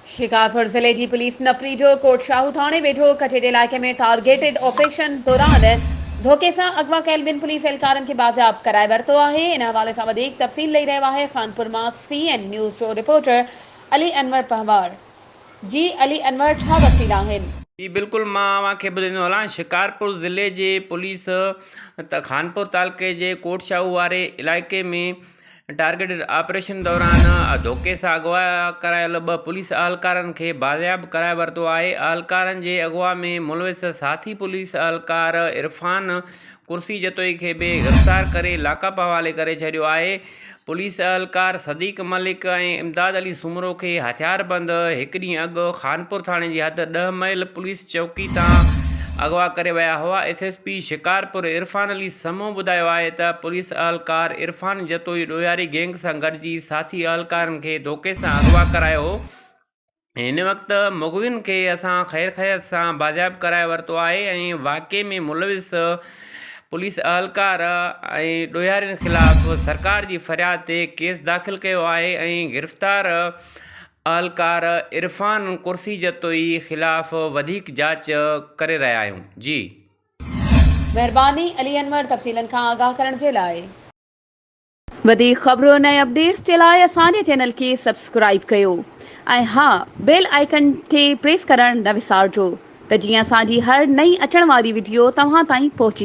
शिकारपुर जिले की पुलिस नफरी जो कोटशाहू थाने वेठो कचेरे इलाके में टारगेटेड ऑपरेशन दौरान धोखे से अगवा कयल बिन पुलिस एहलकारन के बाजियाब कराए वरतो है। इन हवाले से वधीक तफसील लई रहा है खानपुर में CN news show reporter Ali Anwar Pahwar. जी अली अनवर, छा तफसील आहिनि? जी बिल्कुल, मां अव्हांखे ॿुधाईंदो हलां। शिकारपुर ज़िले जे पुलिस खानपुर तालुके जे कोटशाहू वारे इलाइक़े में टारगेटेड ऑपरेशन दौरान धोखे सां अगवा करायल 2 पुलिस अहलकारनि खे बाज़ियाब कराए वरितो आहे। अहलकारनि जे अगवा में मुलविस साथी पुलिस अहलकार इरफान कुर्सी जतोई खे बि गिरफ़्तार करे लाकअप हवाले करे छॾियो आहे। पुलिस अहलकार सदीक मलिक ऐं इमदाद अली सुमरो खे हथियारबंद हिकु ॾींहुं अॻु खानपुर थाणे जी हद 10 माइल पुलिस चौकी तां अगवा करे विया हुआ। SSP शिकारपुर इरफान अली समो ॿुधायो आहे त पुलिस अहलकार इरफान जतोई ॾोयारी गैंग सां गॾिजी साथी अहलकारनि खे धोखे सां अगवा करायो हो। हिन वक़्तु मुग़विन खे असां ख़ैर ख़ैर सां बाज़ियाब कराए वरितो आहे ऐं वाक़े में मुलविस पुलिस अहलकार ऐं ॾोयारियुनि ख़िलाफ़ सरकार जी फ़रियाद ते केस दाख़िल कयो आहे ऐं गिरफ़्तार अहलकार इरफान कुर्सी जतोई ख़िलाफ़ वधीक जांच करे रहिया आहियूं। जी मेहरबानी अली अनवर तफसीलन खां आगाह करण जे लाइ। वधीक ख़बरों ऐं अपडेट्स जे लाइ असांजे चैनल खे सब्सक्राइब कयो ऐं हाँ, बेल आइकन खे प्रेस करण न विसारिजो त जीअं असांजी हर नई अचण वारी वीडियो तव्हां ताईं पहुची